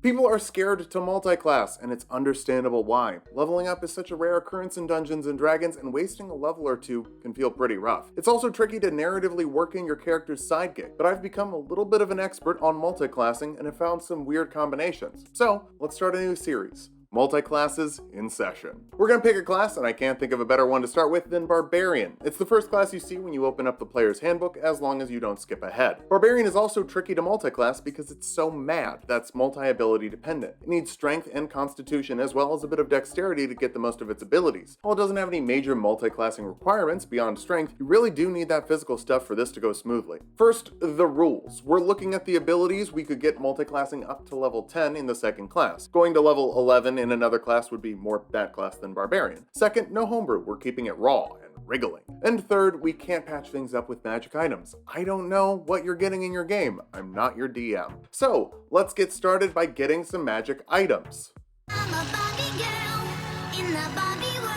People are scared to multiclass, and it's understandable why. Leveling up is such a rare occurrence in Dungeons & Dragons, and wasting a level or two can feel pretty rough. It's also tricky to narratively work in your character's side gig, but I've become a little bit of an expert on multiclassing and have found some weird combinations. So, let's start a new series. Multiclasses in session. We're gonna pick a class, and I can't think of a better one to start with than Barbarian. It's the first class you see when you open up the player's handbook, as long as you don't skip ahead. Barbarian is also tricky to multiclass because it's so mad that's multi-ability dependent. It needs strength and constitution as well as a bit of dexterity to get the most of its abilities. While it doesn't have any major multiclassing requirements beyond strength, you really do need that physical stuff for this to go smoothly. First, the rules. We're looking at the abilities we could get multiclassing up to level 10 in the second class. Going to level 11 in another class would be more that class than Barbarian. Second, no homebrew, we're keeping it raw and wriggling. And third, we can't patch things up with magic items. I don't know what you're getting in your game. I'm not your DM. So, let's get started by getting some magic items. I'm a Barbie girl in the Barbie world.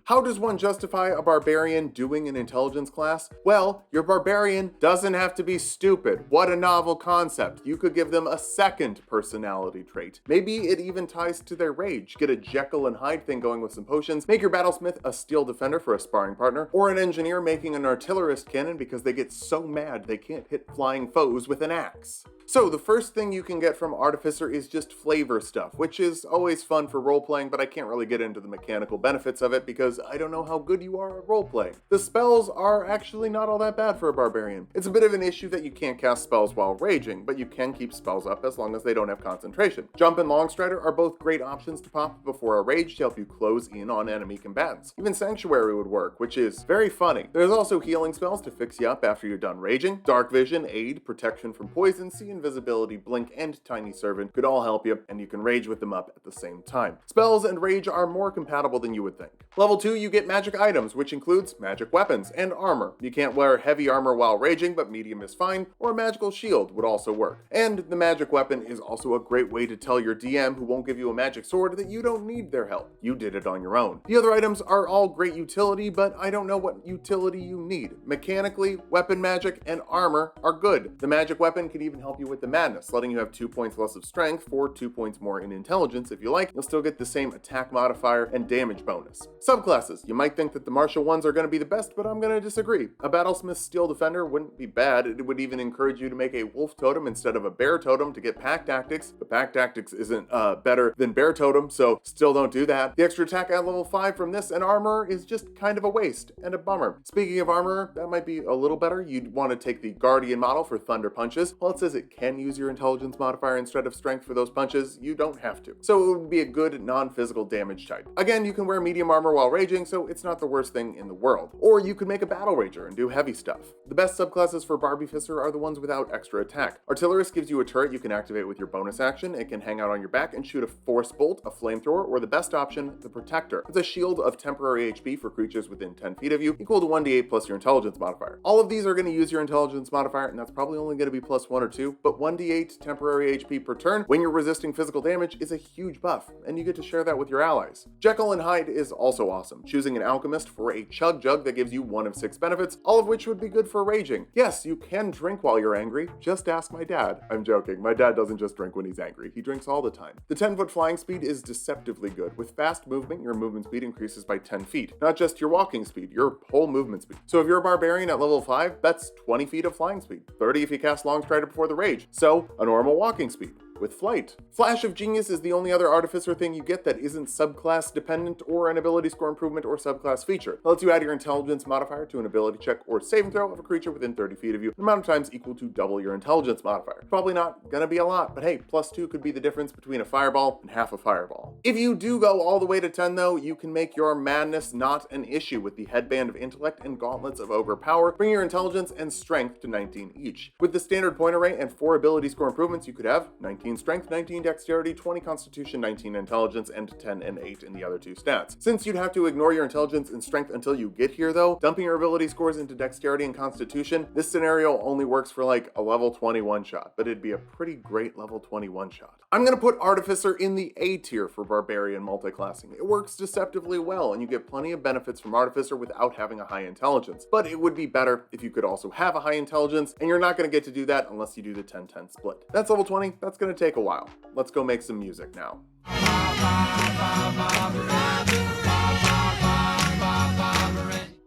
How does one justify a barbarian doing an intelligence class? Well, your barbarian doesn't have to be stupid. What a novel concept. You could give them a second personality trait. Maybe it even ties to their rage. Get a Jekyll and Hyde thing going with some potions. Make your battlesmith a steel defender for a sparring partner. Or an engineer making an artillerist cannon because they get so mad they can't hit flying foes with an axe. So the first thing you can get from Artificer is just flavor stuff, which is always fun for role-playing, but I can't really get into the mechanical benefits of it because I don't know how good you are at role-playing. The spells are actually not all that bad for a barbarian. It's a bit of an issue that you can't cast spells while raging, but you can keep spells up as long as they don't have concentration. Jump and Longstrider are both great options to pop before a rage to help you close in on enemy combatants. Even Sanctuary would work, which is very funny. There's also healing spells to fix you up after you're done raging. Dark Vision, Aid, Protection from Poison, See Invisibility, Blink, and Tiny Servant could all help you, and you can rage with them up at the same time. Spells and rage are more compatible than you would think. Level 2, you get magic items, which includes magic weapons and armor. You can't wear heavy armor while raging, but medium is fine, or a magical shield would also work. And the magic weapon is also a great way to tell your DM, who won't give you a magic sword, that you don't need their help. You did it on your own. The other items are all great utility, but I don't know what utility you need. Mechanically, weapon magic and armor are good. The magic weapon can even help you with the madness, letting you have 2 points less of strength for 2 points more in intelligence if you like. You'll still get the same attack modifier and damage bonus. Subclasses. You might think that the martial ones are going to be the best, but I'm going to disagree. A battlesmith steel defender wouldn't be bad. It would even encourage you to make a wolf totem instead of a bear totem to get pack tactics, but pack tactics isn't better than bear totem, so still don't do that. The extra attack at level 5 from this and armor is just kind of a waste and a bummer. Speaking of armor, that might be a little better. You'd want to take the Guardian model for thunder punches. While it says it can use your intelligence modifier instead of strength for those punches, you don't have to. So it would be a good non-physical damage type. Again, you can wear medium armor while raging, so it's not the worst thing in the world. Or you could make a battle rager and do heavy stuff. The best subclasses for Artificer are the ones without extra attack. Artillerist gives you a turret you can activate with your bonus action. It can hang out on your back and shoot a force bolt, a flamethrower, or the best option, the Protector. It's a shield of temporary HP for creatures within 10 feet of you, equal to 1d8 plus your intelligence modifier. All of these are going to use your intelligence modifier, and that's probably only going to be plus 1 or 2, but 1d8 temporary HP per turn when you're resisting physical damage is a huge buff, and you get to share that with your allies. Jekyll and Hyde is also awesome, choosing an alchemist for a chug jug that gives you 1 of 6 benefits, all of which would be good for raging. Yes, you can drink while you're angry, just ask my dad. I'm joking, my dad doesn't just drink when he's angry, he drinks all the time. The 10-foot flying speed is deceptively good. With fast movement, your movement speed increases by 10 feet. Not just your walking speed, your whole movement speed. So if you're a barbarian at level 5, that's 20 feet of flying speed, 30 if you cast Longstrider before the rage, so a normal walking speed. With flight. Flash of Genius is the only other Artificer thing you get that isn't subclass dependent or an ability score improvement or subclass feature. It lets you add your intelligence modifier to an ability check or saving throw of a creature within 30 feet of you, an amount of times equal to double your intelligence modifier. Probably not gonna be a lot, but hey, plus 2 could be the difference between a fireball and half a fireball. If you do go all the way to 10 though, you can make your madness not an issue with the headband of intellect and gauntlets of ogre power, bring your intelligence and strength to 19 each. With the standard point array and 4 ability score improvements, you could have 19 strength, 19 dexterity, 20 constitution, 19 intelligence, and 10 and 8 in the other 2 stats. Since you'd have to ignore your intelligence and strength until you get here though, dumping your ability scores into dexterity and constitution, this scenario only works for like a level 21 shot, but it'd be a pretty great level 21 shot. I'm gonna put Artificer in the A tier for Barbarian Multiclassing. It works deceptively well, and you get plenty of benefits from Artificer without having a high intelligence. But it would be better if you could also have a high intelligence, and you're not gonna get to do that unless you do the 10-10 split. That's level 20, that's gonna gonna take a while. Let's go make some music now.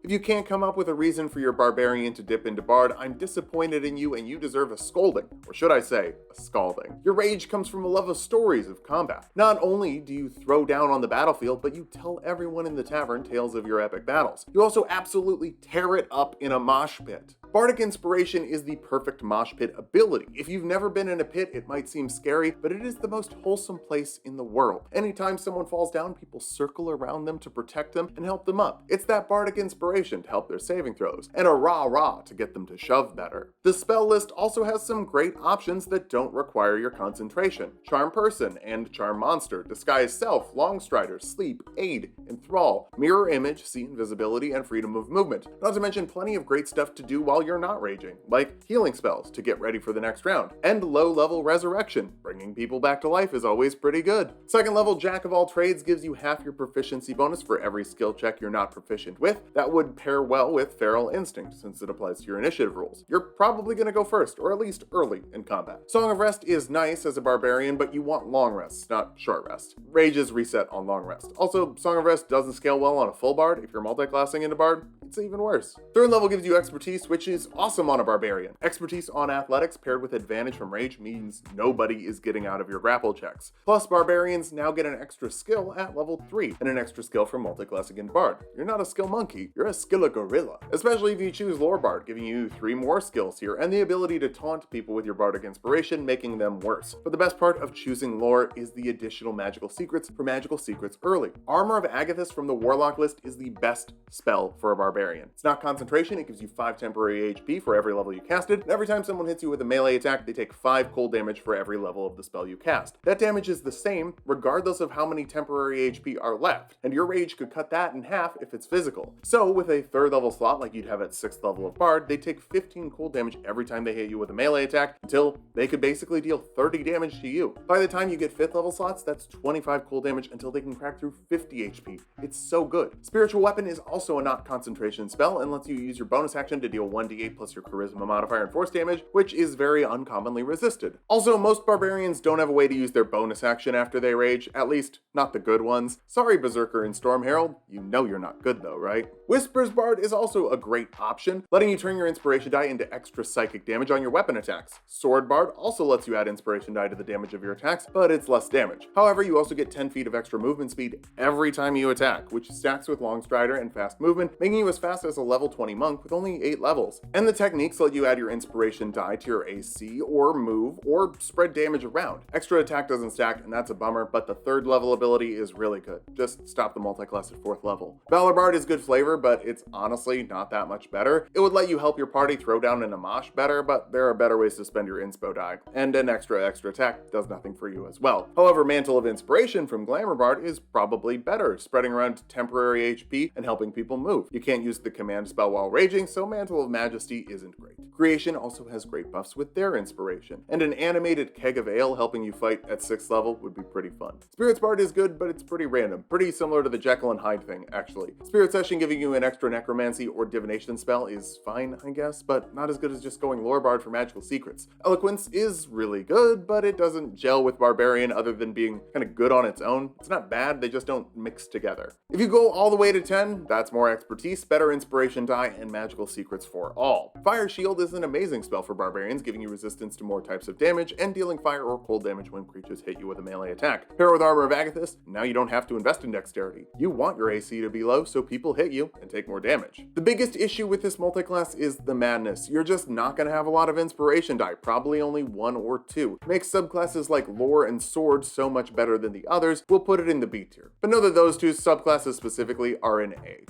If you can't come up with a reason for your barbarian to dip into bard, I'm disappointed in you and you deserve a scolding. Or should I say, a scalding. Your rage comes from a love of stories of combat. Not only do you throw down on the battlefield, but you tell everyone in the tavern tales of your epic battles. You also absolutely tear it up in a mosh pit. Bardic Inspiration is the perfect mosh pit ability. If you've never been in a pit, it might seem scary, but it is the most wholesome place in the world. Anytime someone falls down, people circle around them to protect them and help them up. It's that Bardic Inspiration to help their saving throws, and a rah-rah to get them to shove better. The spell list also has some great options that don't require your concentration. Charm Person and Charm Monster, Disguise Self, Longstrider, Sleep, Aid, Enthrall, Mirror Image, See Invisibility, and Freedom of Movement. Not to mention plenty of great stuff to do while you're not raging, like healing spells to get ready for the next round, and low-level Resurrection. Bringing people back to life is always pretty good. Second level Jack of All Trades gives you half your proficiency bonus for every skill check you're not proficient with. That would pair well with Feral Instinct, since it applies to your initiative rules. You're probably going to go first, or at least early in combat. Song of Rest is nice as a barbarian, but you want long rests, not short rest. Rages reset on long rest. Also, Song of Rest doesn't scale well on a full bard. If you're multiclassing into bard, it's even worse. Third level gives you Expertise, which is awesome on a barbarian. Expertise on athletics paired with advantage from rage means nobody is getting out of your grapple checks. Plus, barbarians now get an extra skill at level 3, and an extra skill from multiclassing in bard. You're not a skill monkey, you're a skill gorilla. Especially if you choose lore bard, giving you 3 more skills here, and the ability to taunt people with your bardic inspiration, making them worse. But the best part of choosing lore is the additional magical secrets for magical secrets early. Armor of Agathis from the Warlock list is the best spell for a barbarian. It's not concentration, it gives you 5 temporary HP for every level you casted, and every time someone hits you with a melee attack, they take 5 cold damage for every level of the spell you cast. That damage is the same regardless of how many temporary HP are left, and your rage could cut that in half if it's physical. So with a 3rd level slot like you'd have at 6th level of bard, they take 15 cold damage every time they hit you with a melee attack until they could basically deal 30 damage to you. By the time you get 5th level slots, that's 25 cold damage until they can crack through 50 HP. It's so good. Spiritual Weapon is also a not concentration spell and lets you use your bonus action to deal 1d8 plus your charisma modifier and force damage, which is very uncommonly resisted. Also, most barbarians don't have a way to use their bonus action after they rage, at least not the good ones. Sorry, Berserker and Storm Herald, you know you're not good though, right? Whispers Bard is also a great option, letting you turn your inspiration die into extra psychic damage on your weapon attacks. Sword Bard also lets you add inspiration die to the damage of your attacks, but it's less damage. However, you also get 10 feet of extra movement speed every time you attack, which stacks with Longstrider and fast movement, making you as fast as a level 20 monk with only 8 levels. And the techniques let you add your inspiration die to your AC, or move, or spread damage around. Extra attack doesn't stack, and that's a bummer, but the 3rd level ability is really good. Just stop the multiclass at 4th level. Valor Bard is good flavor, but it's honestly not that much better. It would let you help your party throw down in a mosh better, but there are better ways to spend your inspo die, and an extra attack does nothing for you as well. However, Mantle of Inspiration from Glamour Bard is probably better, spreading around temporary HP and helping people move. You can't use the command spell while raging, so Mantle of Majesty isn't great. Creation also has great buffs with their inspiration, and an animated Keg of Ale helping you fight at 6th level would be pretty fun. Spirits Bard is good, but it's pretty random, pretty similar to the Jekyll and Hyde thing, actually. Spirit Session giving you an extra necromancy or divination spell is fine, I guess, but not as good as just going lore bard for magical secrets. Eloquence is really good, but it doesn't gel with Barbarian other than being kind of good on its own. It's not bad, they just don't mix together. If you go all the way to 10, that's more expertise, better inspiration die, and magical secrets for all. Fire Shield is an amazing spell for Barbarians, giving you resistance to more types of damage and dealing fire or cold damage when creatures hit you with a melee attack. Pair with Armor of Agathis, now you don't have to invest in dexterity. You want your AC to be low so people hit you and take more damage. The biggest issue with this multiclass is the madness. You're just not going to have a lot of inspiration die, probably only 1 or 2. Makes subclasses like Lore and Sword so much better than the others, we'll put it in the B tier. But know that those 2 subclasses specifically are in A.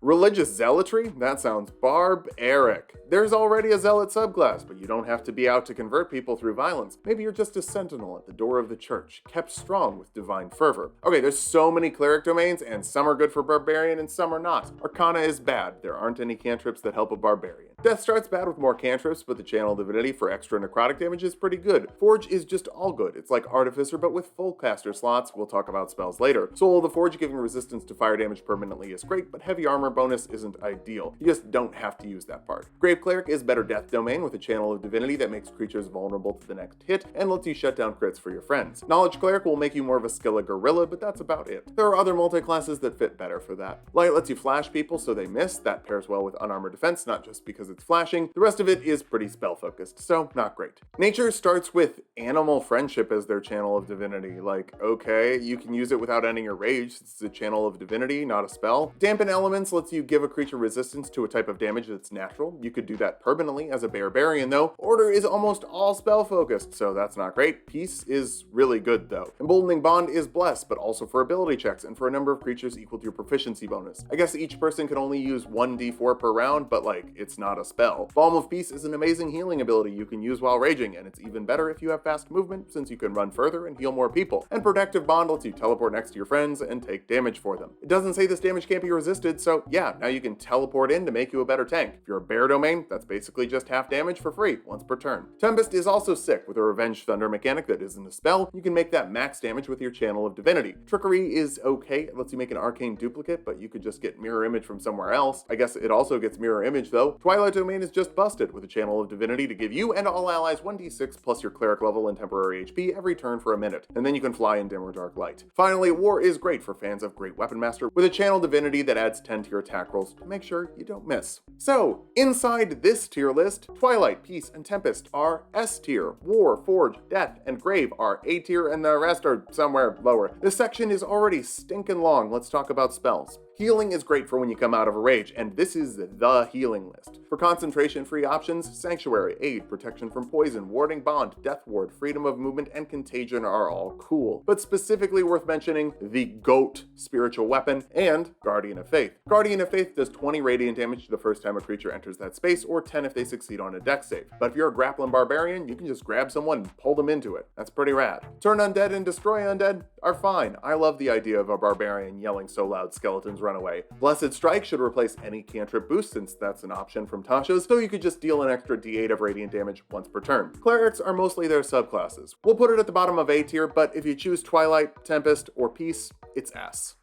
Religious Zealotry? That sounds barbaric. There's already a Zealot subclass, but you don't have to be out to convert people through violence. Maybe you're just a sentinel at the door of the church, kept strong with divine fervor. Okay, there's so many cleric domains, and some are good for Barbarian and some are not. Arcana is bad. There aren't any cantrips that help a Barbarian. Death Start's bad with more cantrips, but the Channel Divinity for extra necrotic damage is pretty good. Forge is just all good. It's like Artificer, but with full caster slots. We'll talk about spells later. Soul of the Forge giving resistance to fire damage permanently is great, but heavy armor bonus isn't ideal. You just don't have to use that part. Grave Brave Cleric is better death domain with a channel of divinity that makes creatures vulnerable to the next hit and lets you shut down crits for your friends. Knowledge Cleric will make you more of a skilla gorilla, but that's about it. There are other multi-classes that fit better for that. Light lets you flash people so they miss. That pairs well with unarmored defense, not just because it's flashing. The rest of it is pretty spell focused, so not great. Nature starts with Animal Friendship as their channel of divinity. Like, okay, you can use it without ending your rage. It's a channel of divinity, not a spell. Dampen Elements lets you give a creature resistance to a type of damage that's natural. You could do that permanently as a Barbarian though. Order is almost all spell focused, so that's not great. Peace is really good though. Emboldening Bond is blessed, but also for ability checks and for a number of creatures equal to your proficiency bonus. I guess each person can only use 1d4 per round, but like, it's not a spell. Balm of Peace is an amazing healing ability you can use while raging, and it's even better if you have fast movement since you can run further and heal more people. And Protective Bond lets you teleport next to your friends and take damage for them. It doesn't say this damage can't be resisted, so yeah, now you can teleport in to make you a better tank. If you're a bear domain, that's basically just half damage for free once per turn. Tempest is also sick with a Revenge Thunder mechanic that isn't a spell. You can make that max damage with your channel of divinity. Trickery is okay, it lets you make an arcane duplicate, but you could just get mirror image from somewhere else. I guess it also gets mirror image though. Twilight Domain is just busted with a channel of divinity to give you and all allies 1d6 plus your cleric level and temporary HP every turn for a minute, and then you can fly in dim or dark light. Finally, War is great for fans of Great Weapon Master with a channel divinity that adds 10 to your attack rolls to make sure you don't miss. So, inside this tier list, Twilight, Peace, and Tempest are S tier, War, Forge, Death, and Grave are A tier, and the rest are somewhere lower. This section is already stinking long. Let's talk about spells. Healing is great for when you come out of a rage, and this is the healing list. For concentration-free options, Sanctuary, Aid, Protection from Poison, Warding Bond, Death Ward, Freedom of Movement, and Contagion are all cool. But specifically worth mentioning, the GOAT Spiritual Weapon and Guardian of Faith. Guardian of Faith does 20 radiant damage the first time a creature enters that space, or 10 if they succeed on a dex save. But if you're a grappling barbarian, you can just grab someone and pull them into it. That's pretty rad. Turn undead and destroy undead are fine. I love the idea of a barbarian yelling so loud skeletons run away. Blessed Strike should replace any cantrip boost since that's an option from Tasha's, so you could just deal an extra d8 of radiant damage once per turn. Clerics are mostly their subclasses. We'll put it at the bottom of A tier, but if you choose Twilight, Tempest, or Peace, it's S.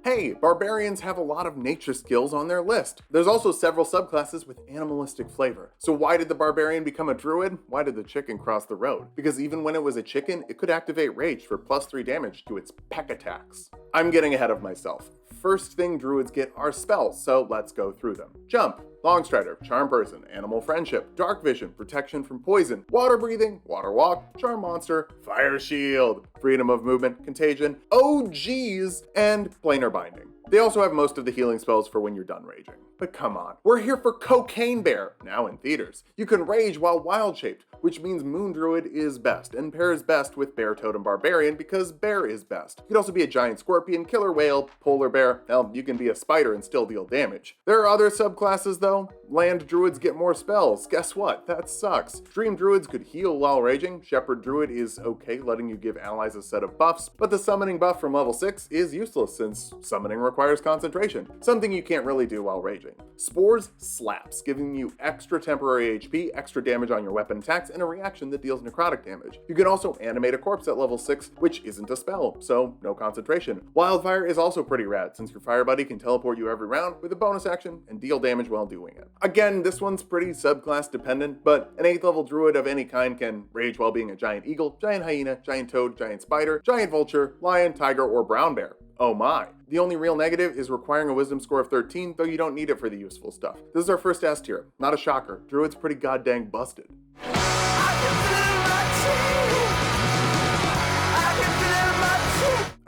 Hey, barbarians have a lot of nature skills on their list. There's also several subclasses with animalistic flavor. So why did the barbarian become a druid? Why did the chicken cross the road? Because even when it was a chicken, it could activate rage for +3 damage to its peck attacks. I'm getting ahead of myself. First thing druids get are spells, so let's go through them. Jump, Longstrider, Charm Person, Animal Friendship, Dark Vision, Protection from Poison, Water Breathing, Water Walk, Charm Monster, Fire Shield, Freedom of Movement, Contagion, oh geez, and Planar Binding. They also have most of the healing spells for when you're done raging. But come on, we're here for Cocaine Bear, now in theaters. You can rage while wild-shaped, which means Moon Druid is best, and pairs best with Bear Totem Barbarian because bear is best. You could also be a giant scorpion, killer whale, polar bear. Hell, you can be a spider and still deal damage. There are other subclasses though. Land Druids get more spells. Guess what? That sucks. Dream Druids could heal while raging. Shepherd Druid is okay, letting you give allies a set of buffs, but the summoning buff from level 6 is useless since summoning requires concentration, something you can't really do while raging. Spores slaps, giving you extra temporary HP, extra damage on your weapon attacks, and a reaction that deals necrotic damage. You can also animate a corpse at level 6, which isn't a spell, so no concentration. Wildfire is also pretty rad, since your fire buddy can teleport you every round with a bonus action and deal damage while doing it. Again, this one's pretty subclass dependent, but an 8th level druid of any kind can rage while being a giant eagle, giant hyena, giant toad, giant spider, giant vulture, lion, tiger, or brown bear. Oh my. The only real negative is requiring a wisdom score of 13, though you don't need it for the useful stuff. This is our first S tier. Not a shocker. Druid's pretty goddamn busted.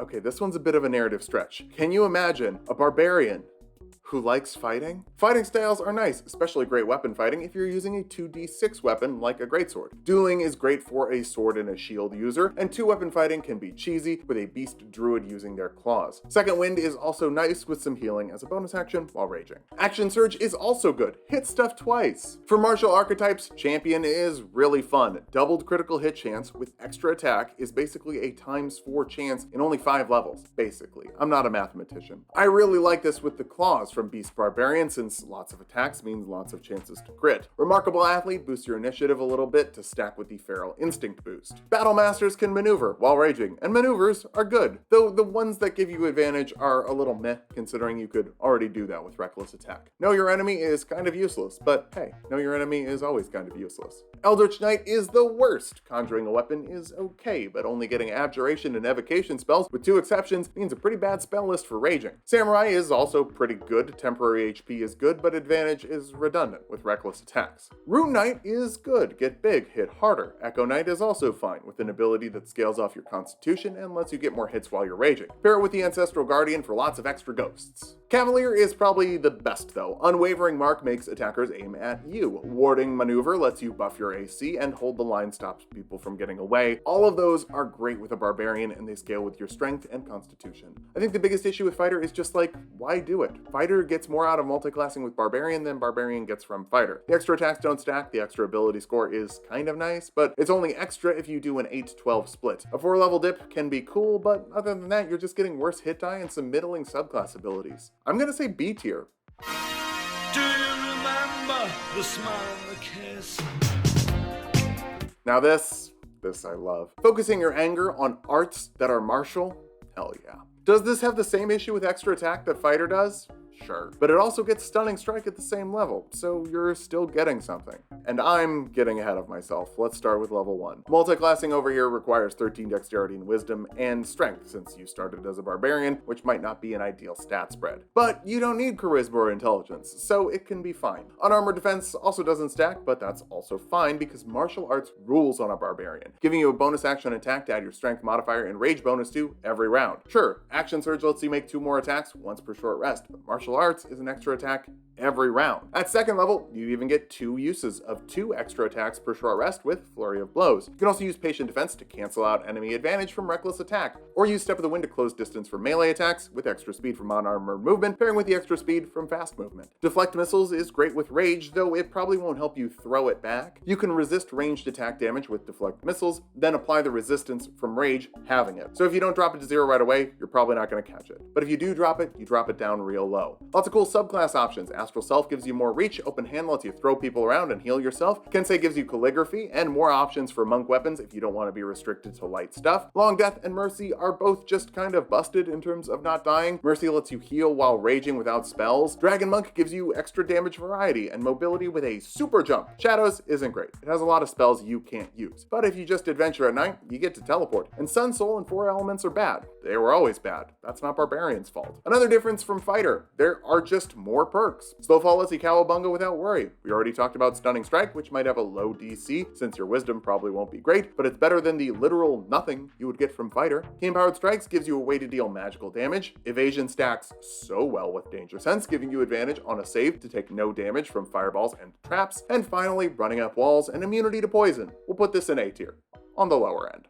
Okay, this one's a bit of a narrative stretch. Can you imagine a barbarian who likes fighting? Fighting styles are nice, especially great weapon fighting if you're using a 2d6 weapon like a greatsword. Dueling is great for a sword and a shield user, and 2-weapon fighting can be cheesy with a beast druid using their claws. Second Wind is also nice with some healing as a bonus action while raging. Action Surge is also good, hit stuff twice. For martial archetypes, Champion is really fun. Doubled critical hit chance with extra attack is basically a ×4 chance in only 5 levels, basically. I'm not a mathematician. I really like this with the claws from from Beast Barbarian, since lots of attacks means lots of chances to crit. Remarkable Athlete boosts your initiative a little bit to stack with the Feral Instinct boost. Battle Masters can maneuver while raging, and maneuvers are good, though the ones that give you advantage are a little meh, considering you could already do that with Reckless Attack. Know Your Enemy is kind of useless, but hey, Know Your Enemy is always kind of useless. Eldritch Knight is the worst. Conjuring a weapon is okay, but only getting Abjuration and Evocation spells, with 2 exceptions, means a pretty bad spell list for raging. Samurai is also pretty good. Temporary HP is good, but advantage is redundant with Reckless Attacks. Rune Knight is good. Get big, hit harder. Echo Knight is also fine, with an ability that scales off your constitution and lets you get more hits while you're raging. Pair it with the Ancestral Guardian for lots of extra ghosts. Cavalier is probably the best though. Unwavering Mark makes attackers aim at you. Warding Maneuver lets you buff your AC, and Hold the Line stops people from getting away. All of those are great with a Barbarian, and they scale with your strength and constitution. I think the biggest issue with Fighter is just like, why do it? Fighter gets more out of multiclassing with Barbarian than Barbarian gets from Fighter. The extra attacks don't stack, the extra ability score is kind of nice, but it's only extra if you do an 8-12 split. A 4-level dip can be cool, but other than that, you're just getting worse hit die and some middling subclass abilities. I'm gonna say B tier. Do you remember the smile and the kiss? Now this I love. Focusing your anger on arts that are martial? Hell yeah. Does this have the same issue with extra attack that Fighter does? Sure. But it also gets Stunning Strike at the same level, so you're still getting something. And I'm getting ahead of myself. Let's start with level 1. Multiclassing over here requires 13 Dexterity and Wisdom, and Strength, since you started as a Barbarian, which might not be an ideal stat spread. But you don't need Charisma or Intelligence, so it can be fine. Unarmored Defense also doesn't stack, but that's also fine because Martial Arts rules on a Barbarian, giving you a bonus action attack to add your Strength modifier and Rage bonus to every round. Sure, Action Surge lets you make 2 more attacks once per short rest, but Martial Arts is an extra attack every round. At 2nd level, you even get 2 uses of 2 extra attacks per short rest with Flurry of Blows. You can also use Patient Defense to cancel out enemy advantage from Reckless Attack, or use Step of the Wind to close distance for melee attacks with extra speed from unarmored movement, pairing with the extra speed from fast movement. Deflect Missiles is great with Rage, though it probably won't help you throw it back. You can resist ranged attack damage with Deflect Missiles, then apply the resistance from Rage, having it. So if you don't drop it to 0 right away, you're probably not going to catch it. But if you do drop it, you drop it down real low. Lots of cool subclass options. Astral Self gives you more reach, Open Hand lets you throw people around and heal yourself, Kensei gives you calligraphy, and more options for monk weapons if you don't want to be restricted to light stuff. Long Death and Mercy are both just kind of busted in terms of not dying. Mercy lets you heal while raging without spells. Dragon Monk gives you extra damage variety and mobility with a super jump. Shadows isn't great. It has a lot of spells you can't use. But if you just adventure at night, you get to teleport. And Sun, Soul, and 4 Elements are bad. They were always bad. That's not Barbarian's fault. Another difference from Fighter, there are just more perks. Slowfall lets you Cowabunga without worry. We already talked about Stunning Strike, which might have a low DC, since your Wisdom probably won't be great, but it's better than the literal nothing you would get from Fighter. Key-Empowered Strikes gives you a way to deal magical damage. Evasion stacks so well with Danger Sense, giving you advantage on a save to take no damage from fireballs and traps. And finally, Running Up Walls and immunity to poison. We'll put this in A tier, on the lower end.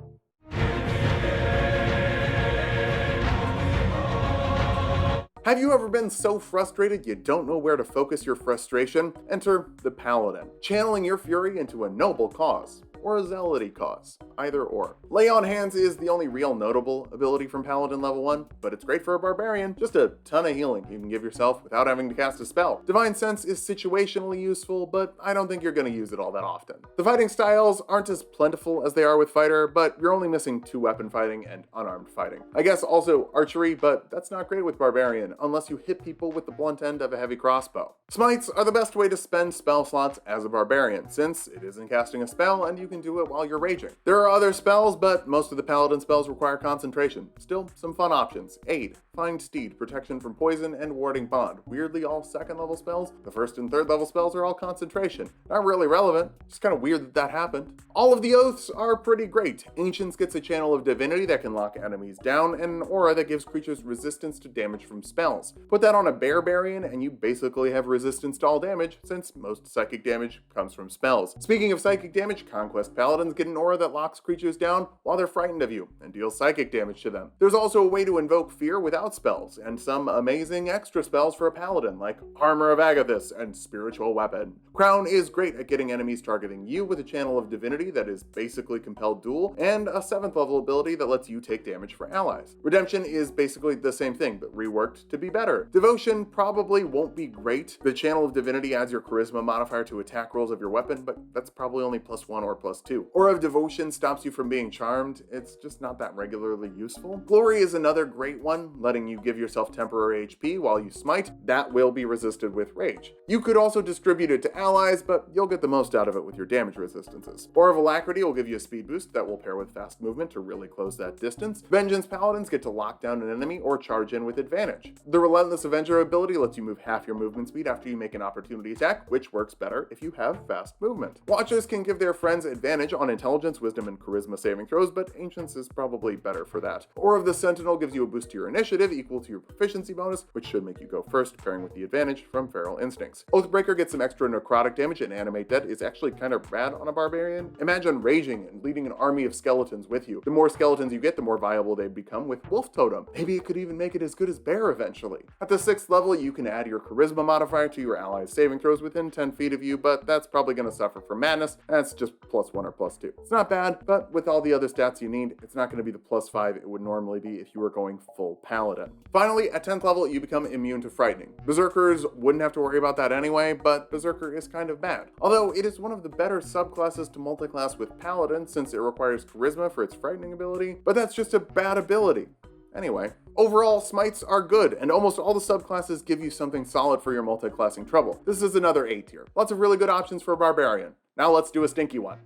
Have you ever been so frustrated you don't know where to focus your frustration? Enter the Paladin, channeling your fury into a noble cause, or a zealoty cause, either or. Lay on Hands is the only real notable ability from Paladin level 1, but it's great for a Barbarian. Just a ton of healing you can give yourself without having to cast a spell. Divine Sense is situationally useful, but I don't think you're going to use it all that often. The fighting styles aren't as plentiful as they are with Fighter, but you're only missing 2 weapon fighting and unarmed fighting. I guess also archery, but that's not great with Barbarian, unless you hit people with the blunt end of a heavy crossbow. Smites are the best way to spend spell slots as a Barbarian, since it isn't casting a spell and you can do it while you're raging. There are other spells, but most of the Paladin spells require concentration. Still, some fun options. Aid, Find Steed, Protection from Poison, and Warding Bond. Weirdly, all 2nd level spells. The 1st and 3rd level spells are all concentration. Not really relevant, just kind of weird that that happened. All of the oaths are pretty great. Ancients gets a Channel of Divinity that can lock enemies down, and an aura that gives creatures resistance to damage from spells. Put that on a Barbarian, and you basically have resistance to all damage, since most psychic damage comes from spells. Speaking of psychic damage, Conquest Conquest Paladins get an aura that locks creatures down while they're frightened of you and deals psychic damage to them. There's also a way to invoke fear without spells, and some amazing extra spells for a Paladin, like Armor of Agathis and Spiritual Weapon. Crown is great at getting enemies targeting you with a channel of divinity that is basically Compelled Duel, and a 7th level ability that lets you take damage for allies. Redemption is basically the same thing, but reworked to be better. Devotion probably won't be great. The channel of divinity adds your charisma modifier to attack rolls of your weapon, but that's probably only +1 or +2. Aura of Devotion stops you from being charmed. It's just not that regularly useful. Glory is another great one, letting you give yourself temporary HP while you smite. That will be resisted with rage. You could also distribute it to allies, but you'll get the most out of it with your damage resistances. Aura of Alacrity will give you a speed boost that will pair with fast movement to really close that distance. Vengeance Paladins get to lock down an enemy or charge in with advantage. The Relentless Avenger ability lets you move half your movement speed after you make an opportunity attack, which works better if you have fast movement. Watchers can give their friends advantage on intelligence, wisdom, and charisma saving throws, but Ancients is probably better for that. Aura of the Sentinel gives you a boost to your initiative equal to your proficiency bonus, which should make you go first, pairing with the advantage from Feral Instincts. Oathbreaker gets some extra necrotic damage, and Animate Dead is actually kind of rad on a barbarian. Imagine raging and leading an army of skeletons with you. The more skeletons you get, the more viable they become with Wolf Totem. Maybe it could even make it as good as Bear eventually. At the 6th level, you can add your charisma modifier to your allies' saving throws within 10 feet of you, but that's probably going to suffer from madness. That's just +1 or +2. It's not bad, but with all the other stats you need, it's not going to be the +5 it would normally be if you were going full Paladin. Finally, at 10th level, you become immune to frightening. Berserkers wouldn't have to worry about that anyway, but Berserker is kind of bad. Although it is one of the better subclasses to multiclass with Paladin since it requires charisma for its frightening ability, but that's just a bad ability. Anyway, overall, smites are good, and almost all the subclasses give you something solid for your multiclassing trouble. This is another A tier. Lots of really good options for a Barbarian. Now let's do a stinky one.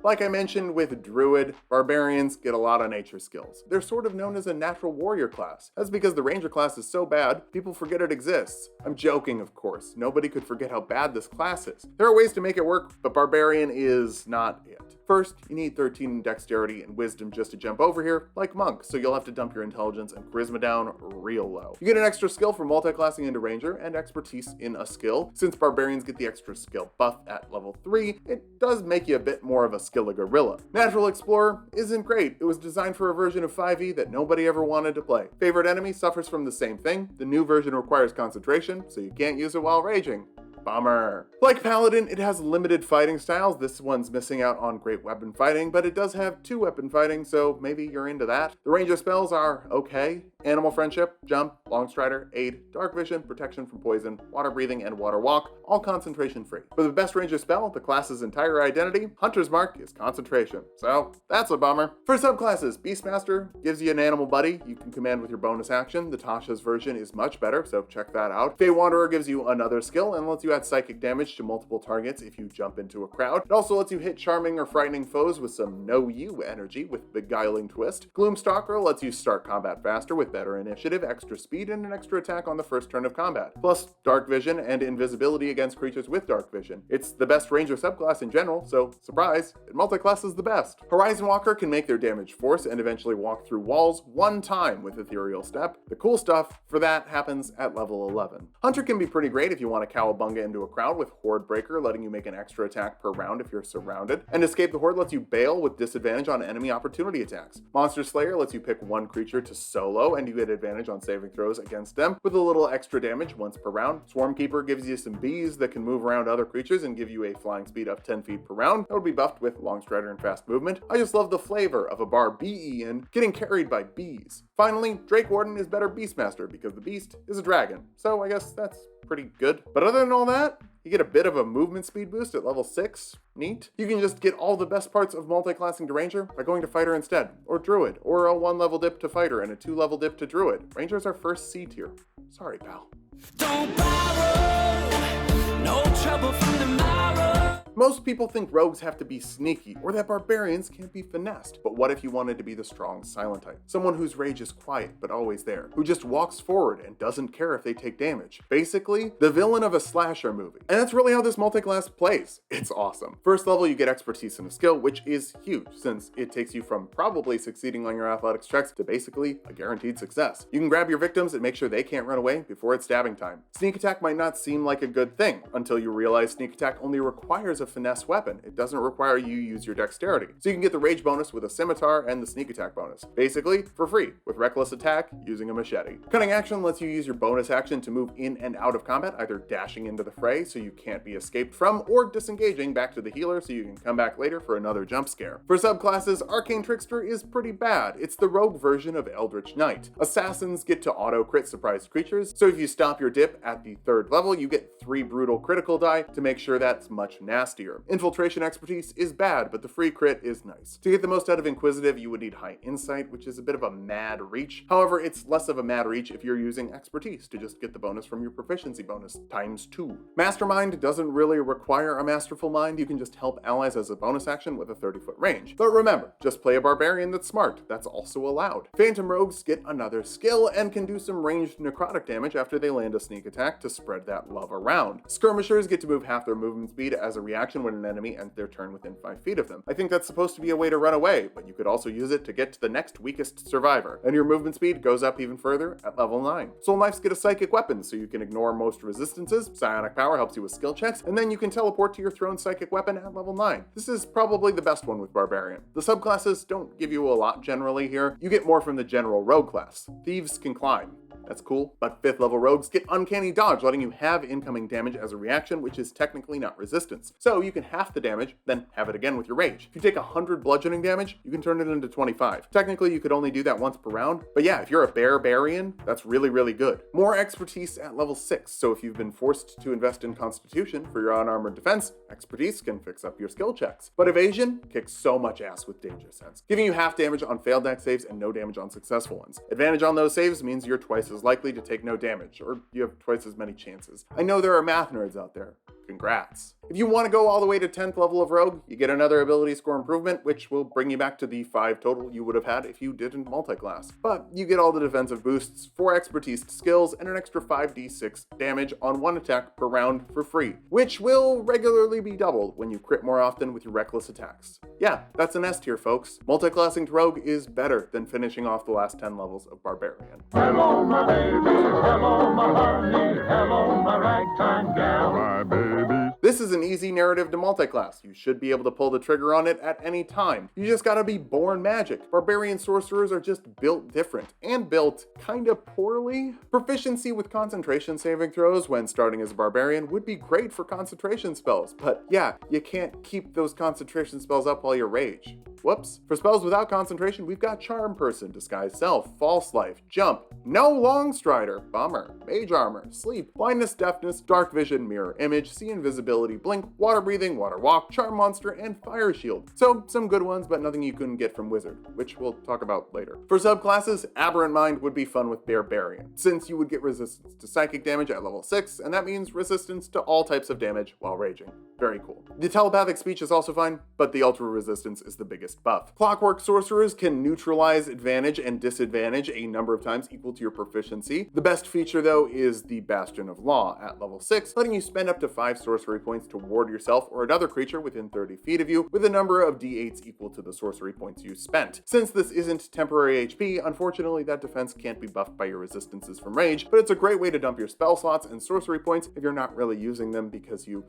Like I mentioned with Druid, Barbarians get a lot of nature skills. They're sort of known as a natural warrior class. That's because the Ranger class is so bad, people forget it exists. I'm joking, of course. Nobody could forget how bad this class is. There are ways to make it work, but Barbarian is not it. First, you need 13 in dexterity and wisdom just to jump over here, like Monk, so you'll have to dump your intelligence and charisma down real low. You get an extra skill for multiclassing into Ranger and expertise in a skill. Since Barbarians get the extra skill buff at level 3, it does make you a bit more of a skill of gorilla. Natural Explorer isn't great. It was designed for a version of 5e that nobody ever wanted to play. Favorite Enemy suffers from the same thing. The new version requires concentration, so you can't use it while raging. Bummer. Like Paladin, it has limited fighting styles. This one's missing out on great weapon fighting, but it does have 2 weapon fighting, so maybe you're into that. The Ranger spells are okay. Animal Friendship, Jump, Longstrider, Aid, Dark Vision, Protection from Poison, Water Breathing, and Water Walk, all concentration free. For the best Ranger spell, the class's entire identity, Hunter's Mark is concentration. So, that's a bummer. For subclasses, Beastmaster gives you an animal buddy you can command with your bonus action. The Tasha's version is much better, so check that out. Fey Wanderer gives you another skill and lets you add psychic damage to multiple targets if you jump into a crowd. It also lets you hit charming or frightening foes with some know-you energy with Beguiling Twist. Gloomstalker lets you start combat faster with better initiative, extra speed, and an extra attack on the first turn of combat. Plus, Dark Vision and invisibility against creatures with Dark Vision. It's the best Ranger subclass in general, so surprise, it multiclasses the best. Horizon Walker can make their damage force and eventually walk through walls 1 time with Ethereal Step. The cool stuff for that happens at level 11. Hunter can be pretty great if you want to cowabunga into a crowd with Horde Breaker, letting you make an extra attack per round if you're surrounded. And Escape the Horde lets you bail with disadvantage on enemy opportunity attacks. Monster Slayer lets you pick 1 creature to solo, and you get advantage on saving throws against them with a little extra damage once per round. Swarmkeeper gives you some bees that can move around other creatures and give you a flying speed of 10 feet per round. That would be buffed with Longstrider and fast movement. I just love the flavor of a Barbarian getting carried by bees. Finally, Drake Warden is better Beastmaster because the beast is a dragon. So I guess that's pretty good. But other than all that, you get a bit of a movement speed boost at level 6. Neat. You can just get all the best parts of multiclassing to Ranger by going to Fighter instead, or Druid, or a 1-level dip to Fighter and a 2-level dip to Druid. Rangers are first C tier. Sorry, pal. Don't borrow, no trouble from tomorrow. Most people think rogues have to be sneaky, or that barbarians can't be finessed. But what if you wanted to be the strong silent type? Someone whose rage is quiet, but always there. Who just walks forward and doesn't care if they take damage. Basically, the villain of a slasher movie. And that's really how this multiclass plays. It's awesome. First level, you get expertise in a skill, which is huge, since it takes you from probably succeeding on your athletics checks to basically a guaranteed success. You can grab your victims and make sure they can't run away before it's stabbing time. Sneak attack might not seem like a good thing until you realize sneak attack only requires a finesse weapon. It doesn't require you use your dexterity. So you can get the rage bonus with a scimitar and the sneak attack bonus. Basically, for free, with reckless attack using a machete. Cunning action lets you use your bonus action to move in and out of combat, either dashing into the fray so you can't be escaped from, or disengaging back to the healer so you can come back later for another jump scare. For subclasses, Arcane Trickster is pretty bad. It's the rogue version of Eldritch Knight. Assassins get to auto crit surprised creatures, so if you stop your dip at the 3rd level, you get 3 brutal critical die to make sure that's much nastier. Infiltration expertise is bad, but the free crit is nice. To get the most out of Inquisitive, you would need high insight, which is a bit of a mad reach. However, it's less of a mad reach if you're using expertise to just get the bonus from your proficiency bonus, ×2. Mastermind doesn't really require a masterful mind. You can just help allies as a bonus action with a 30-foot range. But remember, just play a barbarian that's smart. That's also allowed. Phantom rogues get another skill and can do some ranged necrotic damage after they land a sneak attack to spread that love around. Skirmishers get to move half their movement speed as a reaction when an enemy ends their turn within 5 feet of them. I think that's supposed to be a way to run away, but you could also use it to get to the next weakest survivor, and your movement speed goes up even further at level 9. Soul Knives get a psychic weapon, so you can ignore most resistances. Psionic power helps you with skill checks, and then you can teleport to your thrown psychic weapon at level 9. This is probably the best one with Barbarian. The subclasses don't give you a lot generally here. You get more from the general rogue class. Thieves can climb. That's cool, but 5th level rogues get Uncanny Dodge, letting you have incoming damage as a reaction, which is technically not resistance. So you can half the damage, then have it again with your rage. If you take 100 bludgeoning damage, you can turn it into 25. Technically, you could only do that once per round, but yeah, if you're a Barbarian, that's really, really good. More expertise at level 6, so if you've been forced to invest in Constitution for your unarmored defense, expertise can fix up your skill checks. But Evasion kicks so much ass with Danger Sense, giving you half damage on failed dex saves and no damage on successful ones. Advantage on those saves means you're twice as likely to take no damage, or you have twice as many chances. I know there are math nerds out there. Congrats. If you want to go all the way to 10th level of Rogue, you get another ability score improvement, which will bring you back to the 5 total you would have had if you didn't multiclass. But you get all the defensive boosts, 4 expertise skills, and an extra 5d6 damage on 1 attack per round for free, which will regularly be doubled when you crit more often with your reckless attacks. Yeah, that's an S tier, folks. Multiclassing to Rogue is better than finishing off the last 10 levels of Barbarian. Hello, my baby. Hello, my honey. Hello, my ragtime gal. My baby. This is an easy narrative to multiclass. You should be able to pull the trigger on it at any time. You just gotta be born magic. Barbarian sorcerers are just built different, and built kinda poorly. Proficiency with concentration saving throws when starting as a barbarian would be great for concentration spells, but yeah, you can't keep those concentration spells up while you rage. Whoops. For spells without concentration, we've got Charm Person, Disguise Self, False Life, Jump, no Long Strider, Bummer, Mage Armor, Sleep, Blindness, Deafness, Dark Vision, Mirror Image, See Invisibility, Blink, Water Breathing, Water Walk, Charm Monster, and Fire Shield. So, some good ones, but nothing you couldn't get from Wizard, which we'll talk about later. For subclasses, Aberrant Mind would be fun with Barbarian, since you would get resistance to psychic damage at level 6, and that means resistance to all types of damage while raging. Very cool. The telepathic speech is also fine, but the ultra resistance is the biggest buff. Clockwork sorcerers can neutralize advantage and disadvantage a number of times equal to your proficiency. The best feature though is the Bastion of Law at level 6, letting you spend up to 5 sorcery points to ward yourself or another creature within 30 feet of you with a number of d8s equal to the sorcery points you spent. Since this isn't temporary HP, unfortunately that defense can't be buffed by your resistances from rage, but it's a great way to dump your spell slots and sorcery points if you're not really using them because you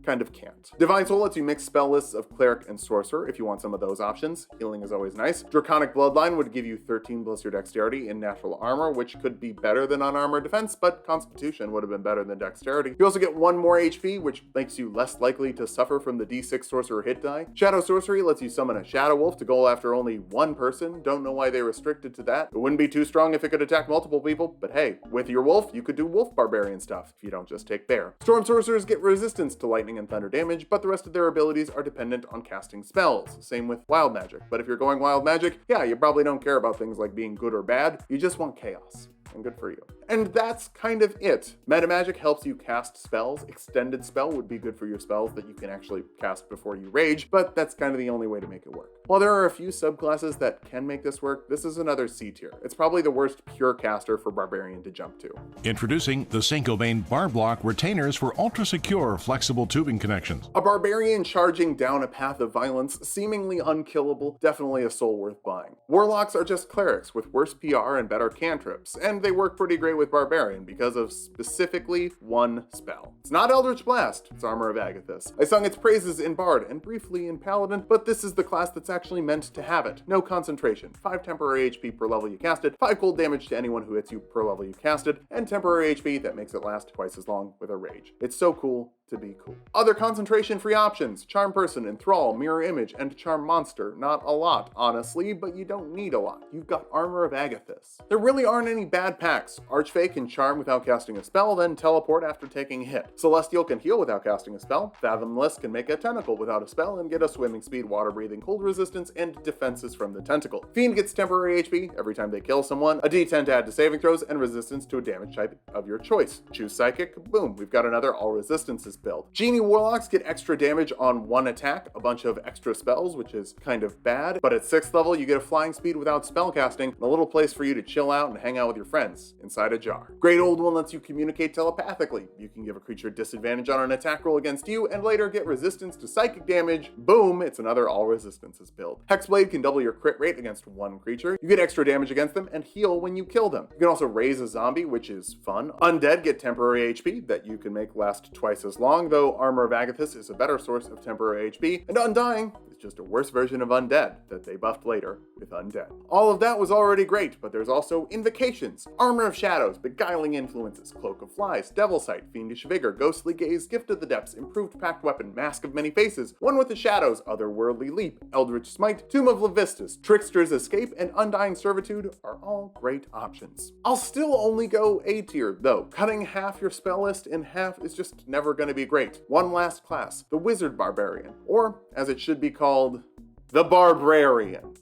kind of can't. Divine Soul lets you mix spell lists of Cleric and Sorcerer if you want some of those options. Healing is always nice. Draconic Bloodline would give you 13 plus your dexterity in natural armor, which could be better than unarmored defense, but Constitution would have been better than dexterity. You also get 1 more HP, which makes you less likely to suffer from the d6 Sorcerer hit die. Shadow Sorcery lets you summon a Shadow Wolf to go after only 1 person. Don't know why they restricted to that. It wouldn't be too strong if it could attack multiple people, but hey, with your wolf, you could do Wolf Barbarian stuff if you don't just take Bear. Storm Sorcerers get resistance to lightning and thunder damage, but the rest of their abilities are dependent on casting spells. Same with Wild Magic. But if you're going Wild Magic, yeah, you probably don't care about things like being good or bad. You just want chaos. and good for you. And that's kind of it. Metamagic helps you cast spells. Extended spell would be good for your spells that you can actually cast before you rage, but that's kind of the only way to make it work. While there are a few subclasses that can make this work, this is another C tier. It's probably the worst pure caster for Barbarian to jump to. Introducing the Cinco-Vein Barblock retainers for ultra-secure, flexible tubing connections. A Barbarian charging down a path of violence, seemingly unkillable, definitely a soul worth buying. Warlocks are just clerics with worse PR and better cantrips, and they work pretty great with Barbarian because of specifically one spell. It's not Eldritch Blast, it's Armor of Agathis. I sung its praises in Bard and briefly in Paladin, but this is the class that's actually meant to have it. No concentration, 5 temporary HP per level you cast it, 5 cold damage to anyone who hits you per level you cast it, and temporary HP that makes it last twice as long with a rage. It's so cool to be cool. Other concentration-free options: Charm Person, Enthrall, Mirror Image, and Charm Monster. Not a lot, honestly, but you don't need a lot. You've got Armor of Agathis. There really aren't any bad packs. Archfey can charm without casting a spell, then teleport after taking a hit. Celestial can heal without casting a spell. Fathomless can make a tentacle without a spell and get a swimming speed, water breathing, cold resistance, and defenses from the tentacle. Fiend gets temporary HP every time they kill someone, a D10 to add to saving throws, and resistance to a damage type of your choice. Choose Psychic, boom, we've got another all resistances build. Genie Warlocks get extra damage on one attack, a bunch of extra spells, which is kind of bad, but at 6th level you get a flying speed without spellcasting, and a little place for you to chill out and hang out with your friends, inside a jar. Great Old One lets you communicate telepathically. You can give a creature disadvantage on an attack roll against you, and later get resistance to psychic damage. Boom, it's another all resistances build. Hexblade can double your crit rate against one creature. You get extra damage against them and heal when you kill them. You can also raise a zombie, which is fun. Undead get temporary HP that you can make last twice as long, though Armor of Agathis is a better source of temporary HP, and Undying is just a worse version of Undead that they buffed later with Undead. All of that was already great, but there's also Invocations, Armor of Shadows, Beguiling Influences, Cloak of Flies, Devil Sight, Fiendish Vigor, Ghostly Gaze, Gift of the Depths, Improved Pact Weapon, Mask of Many Faces, One with the Shadows, Otherworldly Leap, Eldritch Smite, Tomb of Levistus, Trickster's Escape, and Undying Servitude are all great options. I'll still only go A tier, though. Cutting half your spell list in half is just never going to be great. One last class, the Wizard Barbarian, or as it should be called, the Barbrarian.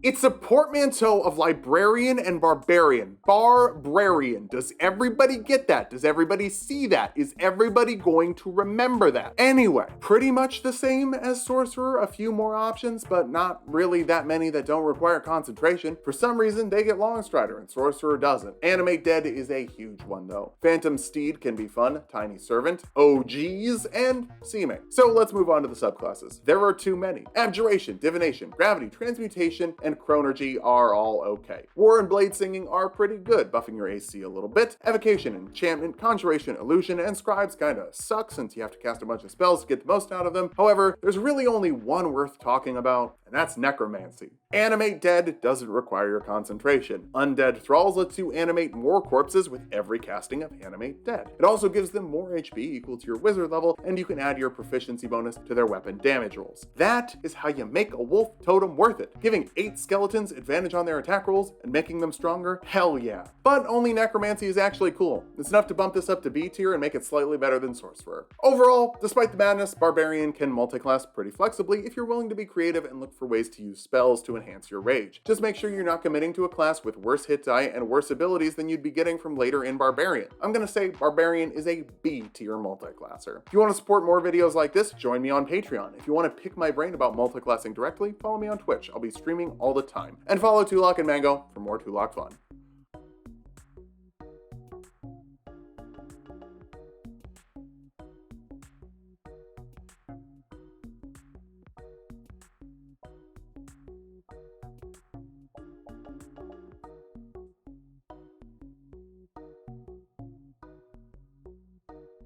It's a portmanteau of librarian and barbarian. Barbrarian. Does everybody get that? Does everybody see that? Is everybody going to remember that? Anyway, pretty much the same as Sorcerer, a few more options, but not really that many that don't require concentration. For some reason, they get Longstrider and Sorcerer doesn't. Animate Dead is a huge one though. Phantom Steed can be fun, Tiny Servant, OGs, and Seaming. So let's move on to the subclasses. There are too many. Abjuration, Divination, Gravity, Transmutation, and Chronergy are all okay. War and Blade Singing are pretty good, buffing your AC a little bit. Evocation, Enchantment, Conjuration, Illusion, and Scribes kinda suck since you have to cast a bunch of spells to get the most out of them. However, there's really only one worth talking about, and that's Necromancy. Animate Dead doesn't require your concentration. Undead Thralls lets you animate more corpses with every casting of Animate Dead. It also gives them more HP equal to your wizard level, and you can add your proficiency bonus to their weapon damage rolls. That is how you make a wolf totem worth it. Giving 8 skeletons advantage on their attack rolls and making them stronger? Hell yeah. But only Necromancy is actually cool. It's enough to bump this up to B tier and make it slightly better than Sorcerer. Overall, despite the madness, Barbarian can multiclass pretty flexibly if you're willing to be creative and look for ways to use spells to enhance your rage. Just make sure you're not committing to a class with worse hit die and worse abilities than you'd be getting from later in Barbarian. I'm gonna say Barbarian is a B tier multiclasser. If you want to support more videos like this, join me on Patreon. If you want to pick my brain about multiclassing directly, follow me on Twitch. I'll be streaming all the time. And follow Tulok and Mango for more Tulok fun.